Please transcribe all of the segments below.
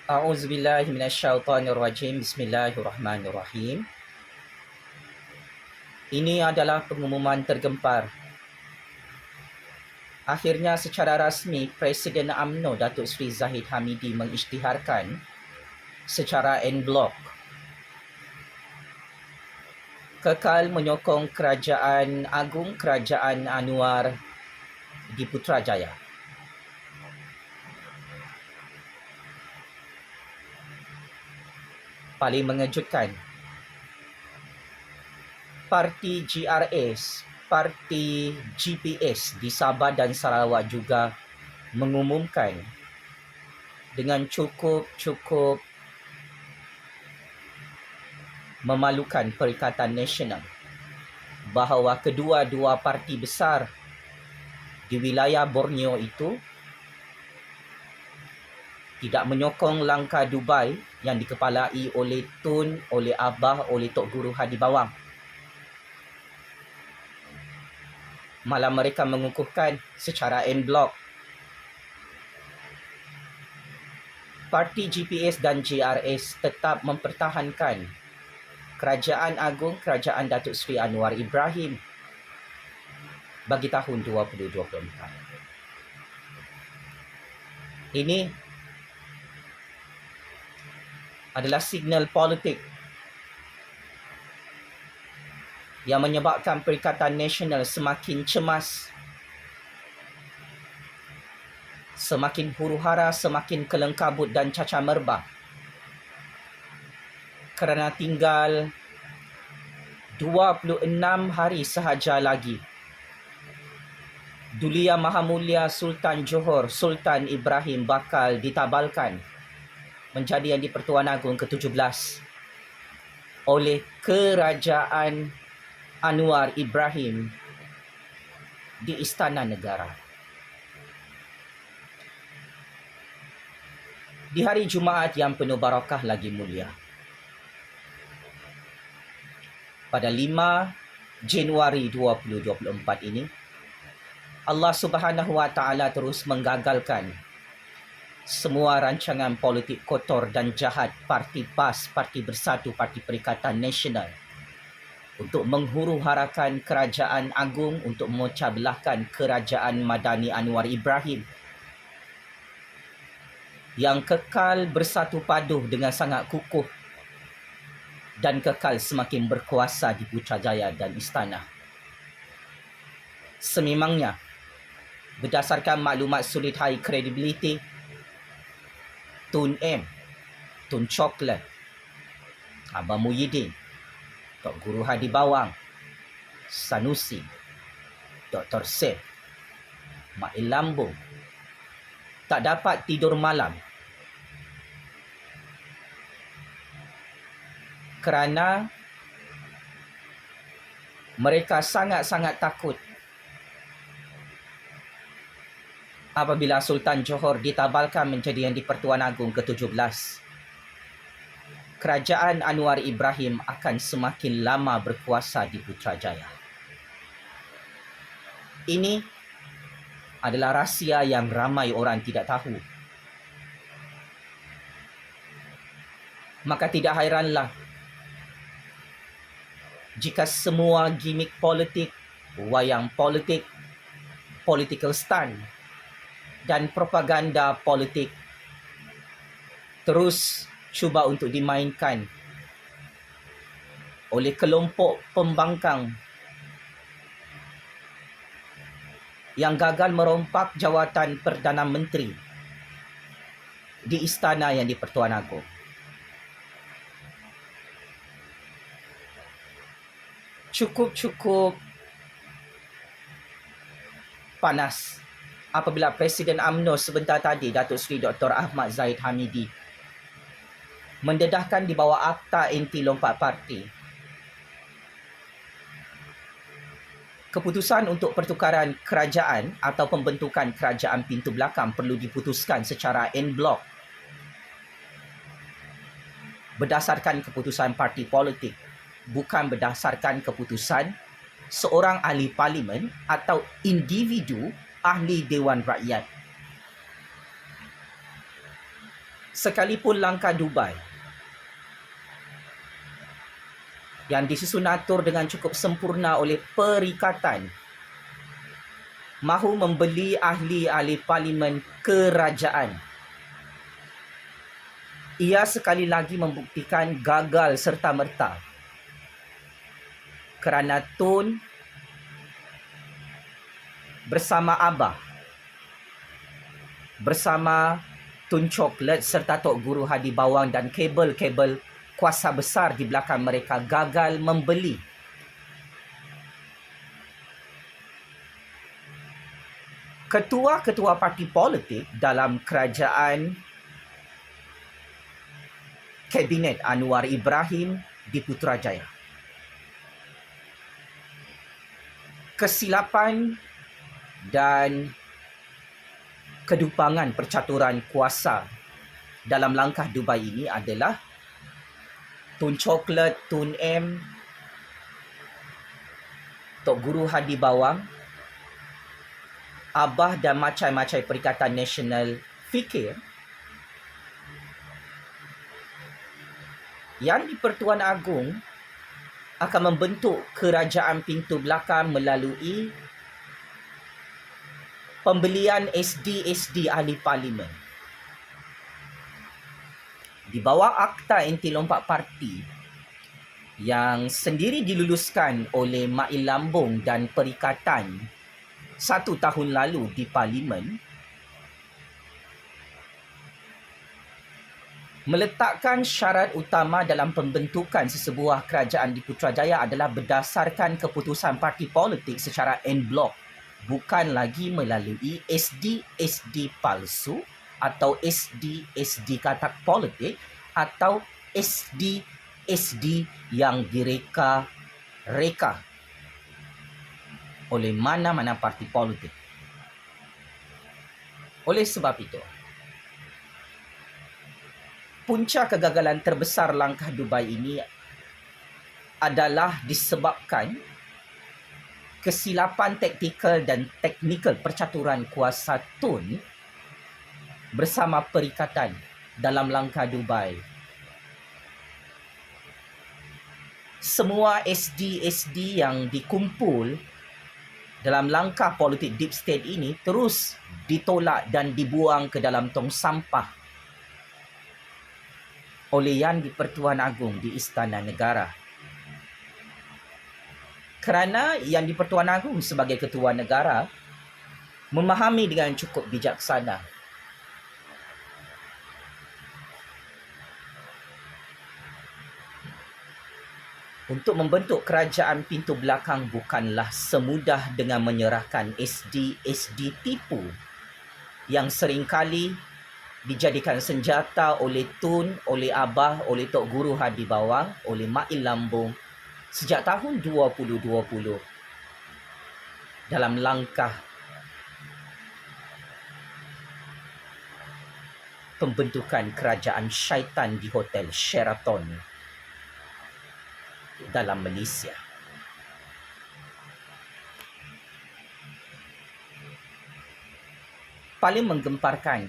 A'udzubillahi minasyaitonirrajim. Bismillahirrahmanirrahim. Ini adalah pengumuman tergempar. Akhirnya secara rasmi Presiden UMNO Datuk Seri Zahid Hamidi mengisytiharkan secara en blok kekal menyokong Kerajaan Agung Kerajaan Anwar di Putrajaya. Paling mengejutkan, parti GRS, parti GPS di Sabah dan Sarawak juga mengumumkan dengan cukup memalukan Perikatan Nasional bahawa kedua-dua parti besar di wilayah Borneo itu tidak menyokong langkah Dubai yang dikepalai oleh Tun, oleh Abah, oleh Tok Guru Hadi Bawang. Malah mereka mengukuhkan secara en blok parti GPS dan GRS tetap mempertahankan Kerajaan Agung Kerajaan Datuk Seri Anwar Ibrahim bagi tahun 2024. Ini adalah signal politik yang menyebabkan Perikatan Nasional semakin cemas, semakin huru-hara, semakin kelengkabut dan cacah merbah kerana tinggal 26 hari sahaja lagi Dulia Maha Mulia Sultan Johor Sultan Ibrahim bakal ditabalkan menjadi Yang di-Pertuan Agong ke-17 oleh Kerajaan Anwar Ibrahim di Istana Negara. Di hari Jumaat yang penuh barakah lagi mulia, pada 5 Januari 2024 ini, Allah Subhanahu Wa Taala terus menggagalkan semua rancangan politik kotor dan jahat Parti PAS, Parti Bersatu, Parti Perikatan Nasional untuk menghuru-harakan Kerajaan Agung, untuk memecah belahkan Kerajaan Madani Anwar Ibrahim yang kekal bersatu paduh dengan sangat kukuh dan kekal semakin berkuasa di Putrajaya dan Istana. Sememangnya, berdasarkan maklumat sulit high credibility, Tun M, Tun Coklat, Abang Muhyiddin, Tok Guru Hadi Bawang, Sanusi, Dr. Seth, Mak Lambung tak dapat tidur malam kerana mereka sangat-sangat takut apabila Sultan Johor ditabalkan menjadi Yang di-Pertuan Agong ke-17. Kerajaan Anwar Ibrahim akan semakin lama berkuasa di Putrajaya. Ini adalah rahsia yang ramai orang tidak tahu. Maka tidak hairanlah jika semua gimik politik, wayang politik, political stunt dan propaganda politik terus cuba untuk dimainkan oleh kelompok pembangkang yang gagal merompak jawatan Perdana Menteri di Istana Yang di-Pertuan Agong. Cukup panas apabila Presiden UMNO sebentar tadi, Datuk Seri Dr. Ahmad Zahid Hamidi, mendedahkan di bawah Akta Anti Lompat Parti keputusan untuk pertukaran kerajaan atau pembentukan kerajaan pintu belakang perlu diputuskan secara en blok berdasarkan keputusan parti politik, bukan berdasarkan keputusan seorang ahli parlimen atau individu ahli Dewan Rakyat. sekalipun langkah Dubai yang disusun atur dengan cukup sempurna oleh perikatan mahu membeli ahli-ahli parlimen kerajaan, ia sekali lagi membuktikan gagal serta-merta kerana Tun bersama Abah, bersama Tun Chocolate serta Tok Guru Hadi Bawang dan kabel-kabel kuasa besar di belakang mereka gagal membeli ketua-ketua parti politik dalam kerajaan Kabinet Anwar Ibrahim di Putrajaya. Kesilapan dan kedupangan percaturan kuasa dalam langkah Dubai ini adalah Tun Chocolate, Tun M, Tok Guru Hadi Bawang, Abah dan macam-macam Perikatan Nasional fikir yang di Pertuan Agong akan membentuk kerajaan pintu belakang melalui pembelian SD-SD ahli parlimen. Di bawah Akta Anti Lompat Parti yang sendiri diluluskan oleh Mail Lambung dan Perikatan 1 tahun lalu di parlimen, meletakkan syarat utama dalam pembentukan sesebuah kerajaan di Putrajaya adalah berdasarkan keputusan parti politik secara en blok, bukan lagi melalui SD-SD palsu atau SD-SD katak politik atau SD-SD yang direka-reka oleh mana-mana parti politik. Oleh sebab itu, punca kegagalan terbesar langkah Dubai ini adalah disebabkan kesilapan taktikal dan teknikal percaturan kuasa Tun bersama perikatan dalam langkah Dubai. Semua SD-SD yang dikumpul dalam langkah politik deep state ini terus ditolak dan dibuang ke dalam tong sampah oleh Yang di-Pertuan Agong di Istana Negara. Kerana Yang di-Pertuan Agong sebagai Ketua Negara memahami dengan cukup bijaksana untuk membentuk kerajaan pintu belakang bukanlah semudah dengan menyerahkan SD-SD tipu yang seringkali dijadikan senjata oleh Tun, oleh Abah, oleh Tok Guru Hadi Bawang, oleh Mail Lambung sejak tahun 2020 dalam langkah pembentukan kerajaan syaitan di Hotel Sheraton dalam Malaysia. Paling menggemparkan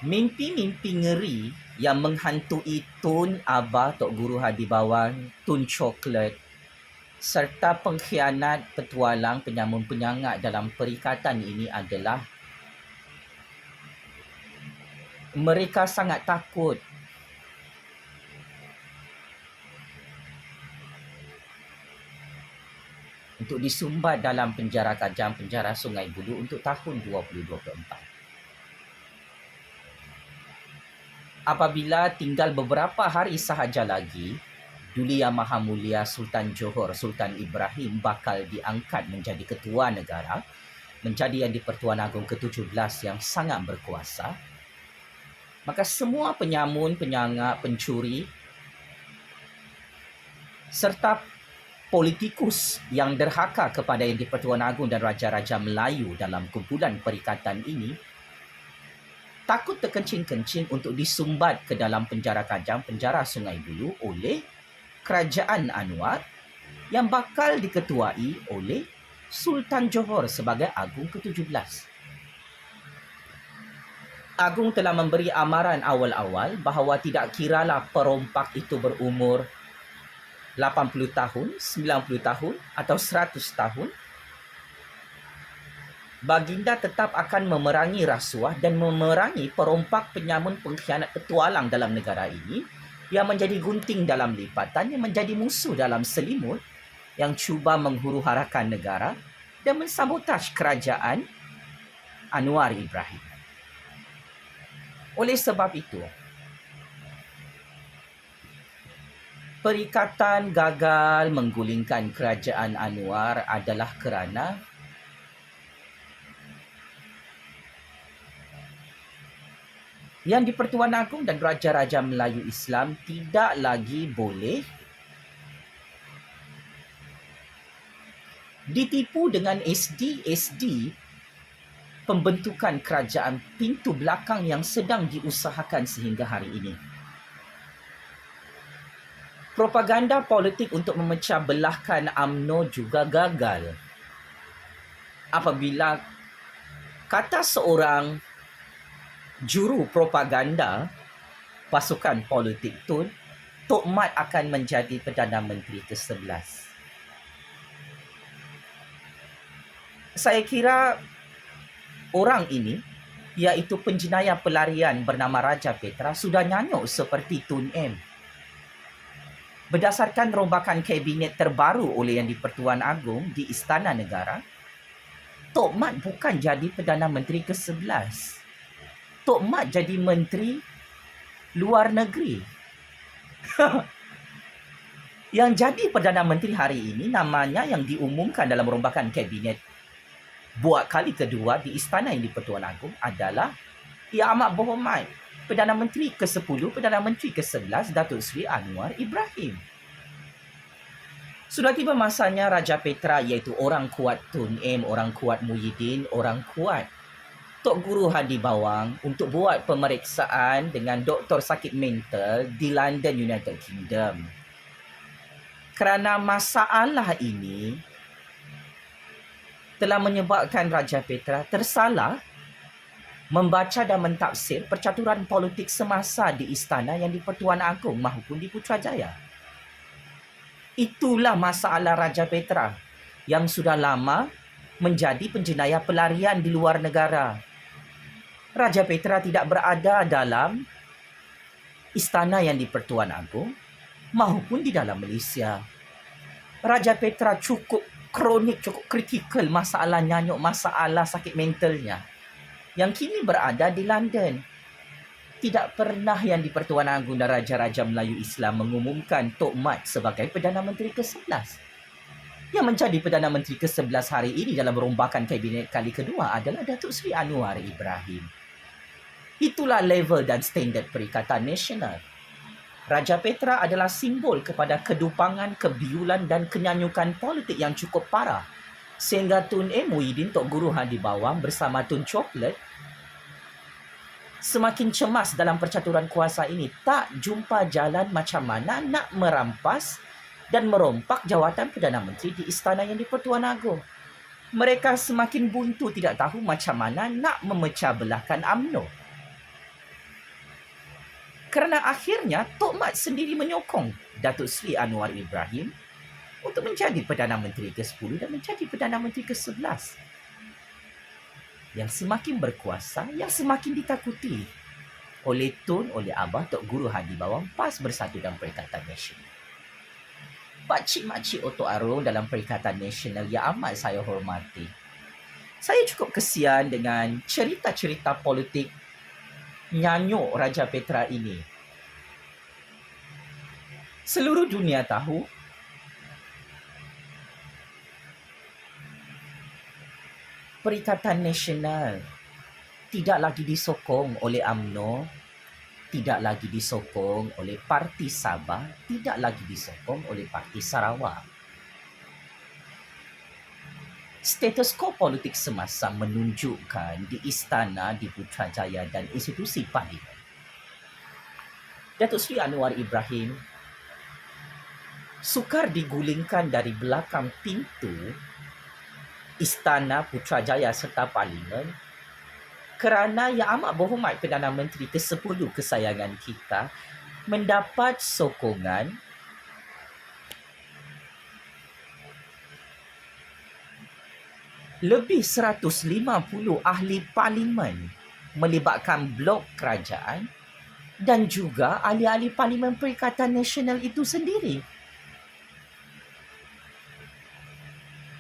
mimpi-mimpi ngeri yang menghantui Tun, Abah, Tok Guru Hadi Bawang, Tun Chocolate serta pengkhianat petualang penyamun-penyangat dalam perikatan ini adalah mereka sangat takut untuk disumbat dalam penjara Kajang, penjara Sungai Buloh untuk tahun 2024. Apabila tinggal beberapa hari sahaja lagi, Duli Yang Maha Mulia Sultan Johor, Sultan Ibrahim bakal diangkat menjadi Ketua Negara, menjadi Yang di-Pertuan Agong ke-17 yang sangat berkuasa. Maka semua penyamun, penyangak, pencuri serta politikus yang derhaka kepada Yang di-Pertuan Agong dan Raja-Raja Melayu dalam kumpulan perikatan ini takut terkencing-kencing untuk disumbat ke dalam penjara Kajang, penjara Sungai Buloh oleh Kerajaan Anwar yang bakal diketuai oleh Sultan Johor sebagai Agung ke-17. Agung telah memberi amaran awal-awal bahawa tidak kiralah perompak itu berumur 80 tahun, 90 tahun atau 100 tahun, Baginda tetap akan memerangi rasuah dan memerangi perompak, penyamun, pengkhianat, petualang dalam negara ini yang menjadi gunting dalam lipatan, yang menjadi musuh dalam selimut, yang cuba menghuru-harakan negara dan mensabotaj kerajaan Anwar Ibrahim. Oleh sebab itu, perikatan gagal menggulingkan kerajaan Anwar adalah kerana yang di-Pertuan Agong dan Raja-Raja Melayu Islam tidak lagi boleh ditipu dengan SD pembentukan kerajaan pintu belakang yang sedang diusahakan sehingga hari ini. Propaganda politik untuk memecah belahkan UMNO juga gagal. Apabila kata seorang juru propaganda pasukan politik Tun, Tok Mat akan menjadi Perdana Menteri ke-11. Saya kira orang ini, iaitu penjenayah pelarian bernama Raja Petra, sudah nyanyuk seperti Tun M. Berdasarkan rombakan kabinet terbaru oleh Yang di-Pertuan Agong di Istana Negara, Tok Mat bukan jadi Perdana Menteri ke-11. Tok Mat jadi Menteri Luar Negeri. Yang jadi Perdana Menteri hari ini, namanya yang diumumkan dalam rombakan kabinet buat kali kedua di Istana Yang di-Pertuan Agong adalah Yang Amat Berhormat Perdana Menteri ke-10, Perdana Menteri ke-11 Datuk Seri Anwar Ibrahim. Sudah tiba masanya Raja Petra, iaitu orang kuat Tun M, orang kuat Muhyiddin, orang kuat Tok Guru Hadi Bawang untuk buat pemeriksaan dengan doktor sakit mental di London, United Kingdom. Kerana masalah ini telah menyebabkan Raja Petra tersalah membaca dan mentafsir percaturan politik semasa di Istana Yang di-Pertuan Agong mahupun di Putrajaya. Itulah masalah Raja Petra yang sudah lama menjadi penjenayah pelarian di luar negara. Raja Petra tidak berada dalam Istana Yang di-Pertuan Agong mahupun di dalam Malaysia. Raja Petra cukup kronik, cukup kritikal masalah nyanyuk, masalah sakit mentalnya, yang kini berada di London. Tidak pernah Yang di-Pertuan Agong dan Raja-Raja Melayu Islam mengumumkan Tok Mat sebagai Perdana Menteri ke-11. Yang menjadi Perdana Menteri ke-11 hari ini dalam rombakan kabinet kali kedua adalah Datuk Seri Anwar Ibrahim. Itulah level dan standard Perikatan Nasional. Raja Petra adalah simbol kepada kedupangan, kebiulan dan kenyanyukan politik yang cukup parah. Sehingga Tun M. Muhyiddin, Tok Guru Hadi Bawang bersama Tun Chocolate semakin cemas dalam percaturan kuasa ini. Tak jumpa jalan macam mana nak merampas dan merompak jawatan Perdana Menteri di Istana Yang di-Pertuan Agong. Mereka semakin buntu, tidak tahu macam mana nak memecah belahkan UMNO. Kerana akhirnya Tok Mat sendiri menyokong Datuk Seri Anwar Ibrahim untuk menjadi Perdana Menteri ke-10 dan menjadi Perdana Menteri ke-11. Yang semakin berkuasa, yang semakin ditakuti oleh Tun, oleh Abah Tok Guru Hadi Bawang PAS Bersatu dan Perikatan Nasional. Pakcik-makcik Otok Arung dalam Perikatan Nasional yang amat saya hormati. Saya cukup kesian dengan cerita-cerita politik nyanyuk Raja Petra ini. Seluruh dunia tahu Perikatan Nasional tidak lagi disokong oleh UMNO, tidak lagi disokong oleh Parti Sabah, tidak lagi disokong oleh Parti Sarawak. Status quo politik semasa menunjukkan di Istana, di Putrajaya dan institusi Parlimen, Datuk Seri Anwar Ibrahim sukar digulingkan dari belakang pintu Istana Putrajaya serta Parlimen, kerana Yang Amat Berhormat Perdana Menteri ke-10 kesayangan kita mendapat sokongan lebih 150 ahli parlimen melibatkan blok kerajaan dan juga ahli-ahli Parlimen Perikatan Nasional itu sendiri.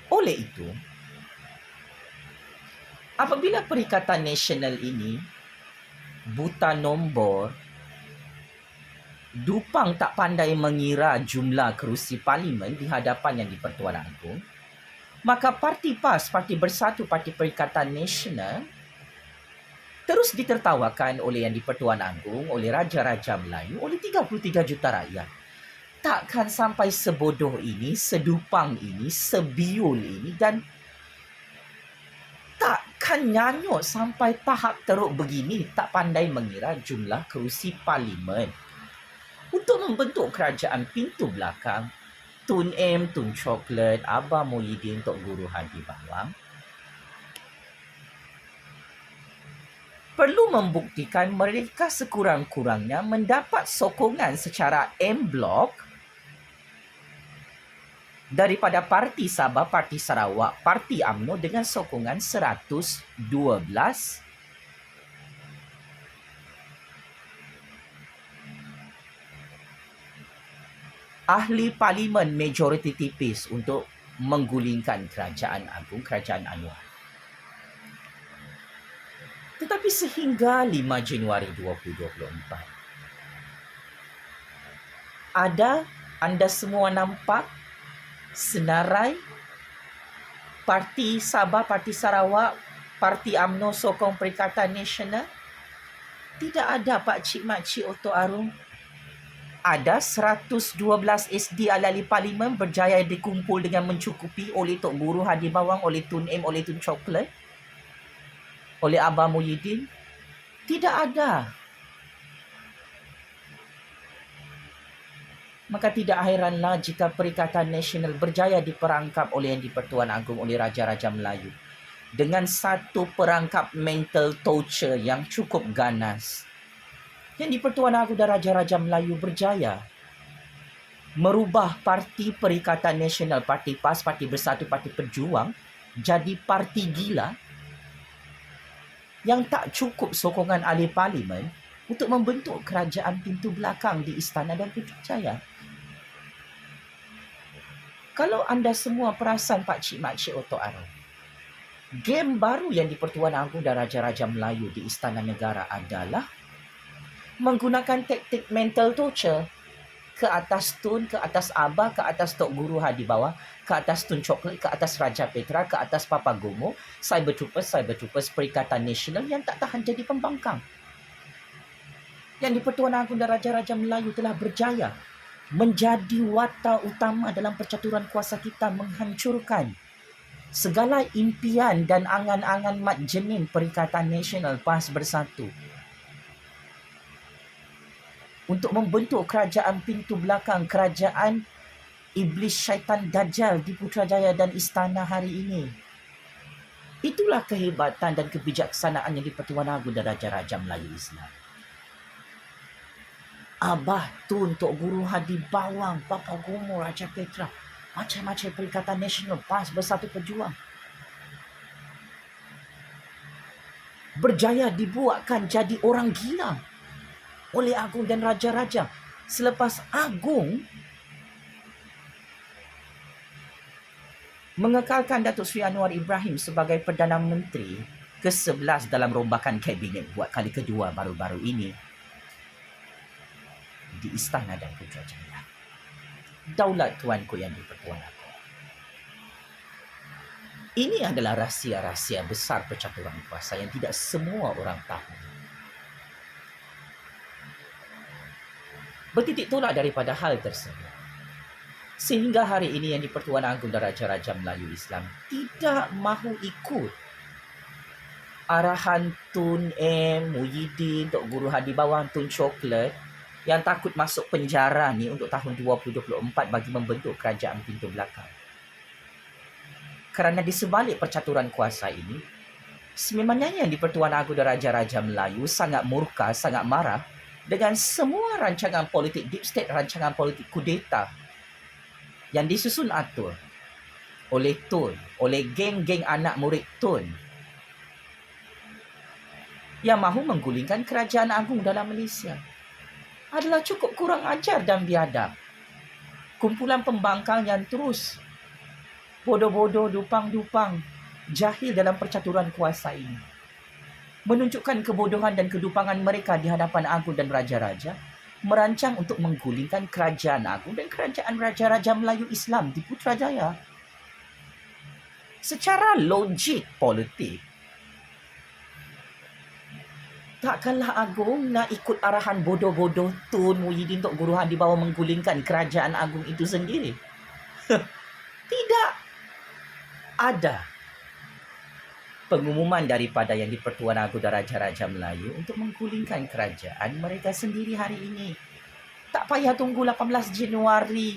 Oleh itu, apabila Perikatan Nasional ini buta nombor, dupang tak pandai mengira jumlah kerusi parlimen di hadapan Yang di-Pertuan Agong, maka Parti PAS, Parti Bersatu, Parti Perikatan Nasional terus ditertawakan oleh Yang di-Pertuan Agong, oleh Raja-Raja Melayu, oleh 33 juta rakyat. Takkan sampai sebodoh ini, sedupang ini, sebiul ini, dan takkan nyanyuk sampai tahap teruk begini, tak pandai mengira jumlah kerusi parlimen. Untuk membentuk kerajaan pintu belakang, Tun M, Tun Coklat, Abah Muhyiddin, Tok Guru Hadi Bawang perlu membuktikan mereka sekurang-kurangnya mendapat sokongan secara en blok daripada Parti Sabah, Parti Sarawak, Parti UMNO dengan sokongan 112 ahli parlimen majoriti tipis untuk menggulingkan Kerajaan Agung, Kerajaan Anwar. Tetapi sehingga 5 Januari 2024, anda semua nampak senarai Parti Sabah, Parti Sarawak, Parti UMNO sokong Perikatan Nasional? Tidak ada Pak Cik Mak Cik Oto Arum. Ada 112 SD ahli parlimen berjaya dikumpul dengan mencukupi oleh Tok Guru Hadi Bawang, oleh Tun M, oleh Tun Coklat, oleh Abah Muhyiddin? Tidak ada. Maka tidak hairanlah jika Perikatan Nasional berjaya diperangkap oleh Yang di-Pertuan Agong, oleh Raja-Raja Melayu dengan satu perangkap mental torture yang cukup ganas. Yang di-Pertuan Agong dan Raja-Raja Melayu berjaya merubah Parti Perikatan Nasional, Parti PAS, Parti Bersatu, Parti Pejuang jadi parti gila yang tak cukup sokongan ahli parlimen untuk membentuk kerajaan pintu belakang di Istana dan Putrajaya. Kalau anda semua perasan Pak Cik Mak Cik Oto Arum, game baru Yang di-Pertuan Agong dan Raja-Raja Melayu di Istana Negara adalah menggunakan taktik mental torture ke atas Tun, ke atas Abah, ke atas Tok Guru Hadi Bawang, ke atas Tun Coklat, ke atas Raja Petra, ke atas Papa Gomo, cyber troopers Perikatan Nasional yang tak tahan jadi pembangkang. Yang di-Pertuan Agong dan Raja-Raja Melayu telah berjaya menjadi watak utama dalam percaturan kuasa kita menghancurkan segala impian dan angan-angan mat jenin Perikatan Nasional PAS Bersatu untuk membentuk kerajaan pintu belakang, kerajaan iblis syaitan Dajjal di Putrajaya dan Istana hari ini. Itulah kehebatan dan kebijaksanaan Yang di-Pertuan Agong dan Raja-Raja Melayu Islam. Abah, Tun, Tok Guru Hadi Bawang, Papa Gomo, Raja Petra, macam-macam Perikatan Nasional, PAS Bersatu Pejuang, berjaya dibuatkan jadi orang gila oleh Agong dan Raja-Raja. Selepas Agong mengekalkan Datuk Seri Anwar Ibrahim sebagai Perdana Menteri ke-11 dalam rombakan kabinet buat kali kedua baru-baru ini di Istana dan Putrajaya. Daulat tuanku Yang di-Pertuan Agong. Ini adalah rahsia-rahsia besar percaturan kuasa yang tidak semua orang tahu. Bertitik tolak daripada hal tersebut, sehingga hari ini Yang di-Pertuan Agong dan Raja-Raja Melayu Islam tidak mahu ikut arahan Tun M, Muhyiddin, Tok Guru Hadi Bawang, Tun Coklat yang takut masuk penjara ni untuk tahun 2024 bagi membentuk kerajaan pintu belakang. Kerana di sebalik percaturan kuasa ini, sememangnya yang di-Pertuan Agong dan Raja-Raja Melayu sangat murka, sangat marah dengan semua rancangan politik deep state, rancangan politik kudeta yang disusun atur oleh Tun, oleh geng-geng anak murid Tun yang mahu menggulingkan kerajaan agung dalam Malaysia. Adalah cukup kurang ajar dan biadab. Kumpulan pembangkang yang terus bodoh-bodoh, dupang-dupang, jahil dalam percaturan kuasa ini, menunjukkan kebodohan dan kedupangan mereka di hadapan agung dan raja-raja, merancang untuk menggulingkan kerajaan agung dan kerajaan raja-raja Melayu Islam di Putrajaya. Secara logik politik, takkanlah agung nak ikut arahan bodoh-bodoh Tun Muhyiddin Tok Guruhan di bawah menggulingkan kerajaan agung itu sendiri. Tidak ada pengumuman daripada yang di-Pertuan Agong dan Raja-Raja Melayu untuk menggulingkan kerajaan mereka sendiri hari ini. Tak payah tunggu 18 Januari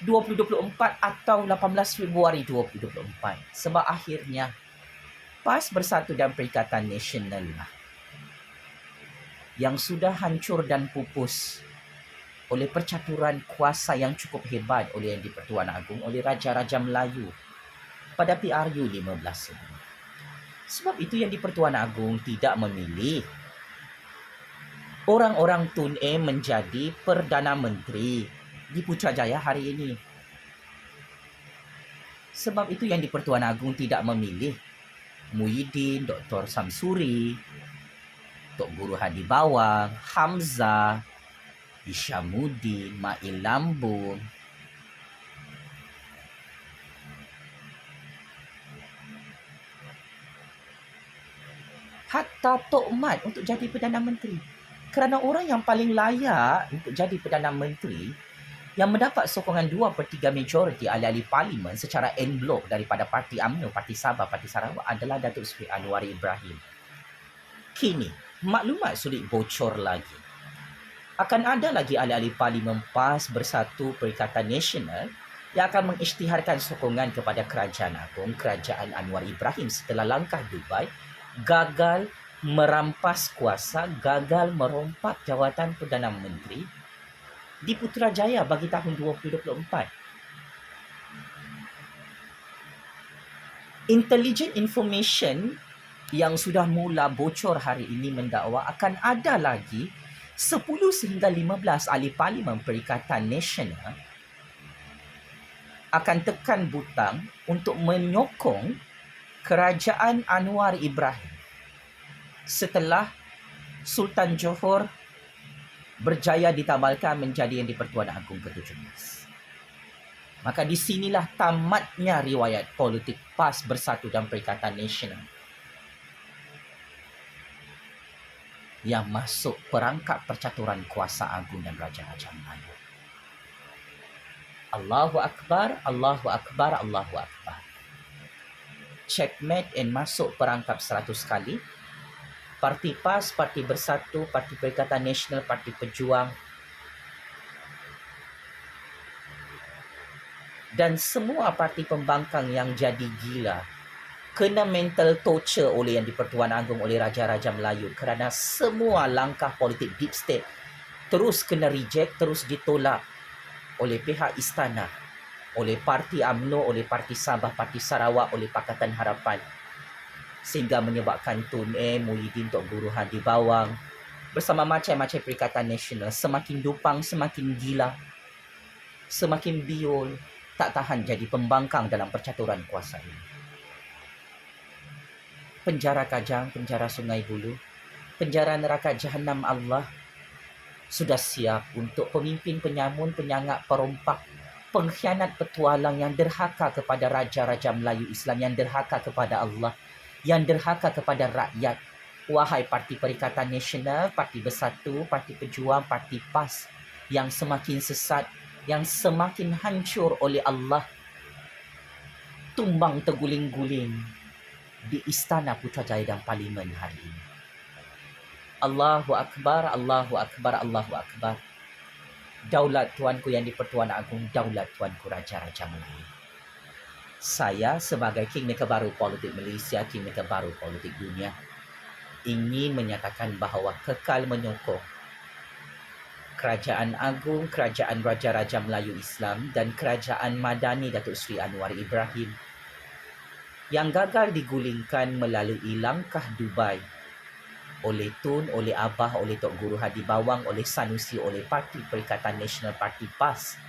2024 atau 18 Februari 2024. Sebab akhirnya PAS Bersatu dan Perikatan Nasional lah yang sudah hancur dan pupus oleh percaturan kuasa yang cukup hebat oleh yang di-Pertuan Agong, oleh Raja-Raja Melayu pada PRU 15 ini. Sebab itu yang di-Pertuan Agong tidak memilih orang-orang Tun menjadi Perdana Menteri di Putrajaya hari ini. Sebab itu yang di-Pertuan Agong tidak memilih Muhyiddin, Dr. Samsuri, Tok Guru Hadi Bawang, Hamzah, Isyamuddin, Mail Lambung, hatta Tok Mat untuk jadi Perdana Menteri. Kerana orang yang paling layak untuk jadi Perdana Menteri, yang mendapat sokongan 2/3 majoriti ahli-ahli parlimen secara en blok daripada Parti UMNO, Parti Sabah, Parti Sarawak adalah Datuk Seri Anwar Ibrahim. Kini, maklumat sulit bocor lagi. Akan ada lagi ahli-ahli parlimen PAS Bersatu Perikatan Nasional yang akan mengisytiharkan sokongan kepada Kerajaan Agong, Kerajaan Anwar Ibrahim setelah langkah Dubai gagal merampas kuasa, gagal merompak jawatan Perdana Menteri di Putrajaya bagi tahun 2024. Intelligent information yang sudah mula bocor hari ini mendakwa akan ada lagi 10 sehingga 15 ahli parlimen Perikatan Nasional akan tekan butang untuk menyokong Kerajaan Anwar Ibrahim setelah Sultan Johor berjaya ditabalkan menjadi yang di-Pertuan Agong ke-17. Maka di sinilah tamatnya riwayat politik PAS Bersatu dan Perikatan Nasional yang masuk perangkap percaturan kuasa agung dan Raja-Raja Melayu. Allahu Akbar, Allahu Akbar, Allahu Akbar. Checkmate and masuk perangkap 100 kali. Parti PAS, Parti Bersatu, Parti Perikatan Nasional, Parti Pejuang dan semua parti pembangkang yang jadi gila kena mental torture oleh yang di-Pertuan Agong, oleh Raja-Raja Melayu kerana semua langkah politik deep state terus kena reject, terus ditolak oleh pihak istana, oleh Parti UMNO, oleh Parti Sabah, Parti Sarawak, oleh Pakatan Harapan, sehingga menyebabkan Tun Muhyiddin Tok Guru Hadi Bawang bersama macam-macam Perikatan Nasional semakin dupang, semakin gila, semakin biol, tak tahan jadi pembangkang dalam percaturan kuasa ini. Penjara Kajang, penjara Sungai Buloh, penjara neraka Jahanam Allah sudah siap untuk pemimpin penyamun, penyangak, perompak, pengkhianat petualang yang derhaka kepada Raja-Raja Melayu Islam, yang derhaka kepada Allah, yang derhaka kepada rakyat. Wahai Parti Perikatan Nasional, Parti Bersatu, Parti Pejuang, Parti PAS yang semakin sesat, yang semakin hancur oleh Allah, tumbang terguling-guling di Istana Putrajaya dan Parlimen hari ini. Allahu Akbar, Allahu Akbar, Allahu Akbar. Daulat Tuanku yang di-Pertuan Agong, daulat Tuanku Raja-Raja Melayu. Saya sebagai Kingmaker baru politik Malaysia, Kingmaker baru politik dunia, ingin menyatakan bahawa kekal menyokong Kerajaan Agung, Kerajaan Raja-Raja Melayu Islam dan Kerajaan Madani Datuk Seri Anwar Ibrahim yang gagal digulingkan melalui langkah Dubai oleh Tun, oleh Abah, oleh Tok Guru Hadi Bawang, oleh Sanusi, oleh Parti Perikatan Nasional Parti PAS.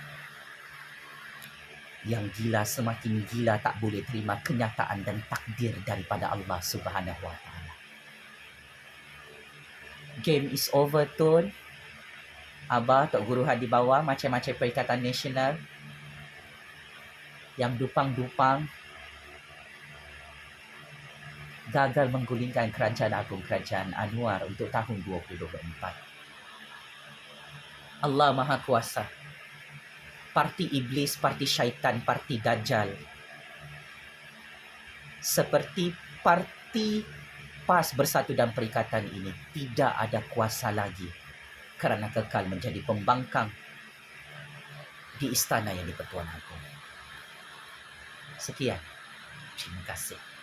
Yang gila semakin gila tak boleh terima kenyataan dan takdir daripada Allah Subhanahu Wa Taala. Game is over, Tun. Abah, Tok Guru Hadi Bawang, macam-macam Perikatan Nasional yang dupang-dupang gagal menggulingkan Kerajaan Agung Kerajaan Anwar untuk tahun 2024. Allah Maha Kuasa. Parti Iblis, Parti Syaitan, Parti Dajjal. Seperti Parti PAS Bersatu dan Perikatan ini tidak ada kuasa lagi kerana kekal menjadi pembangkang di istana yang di-Pertuan Agong. Sekian. Terima kasih.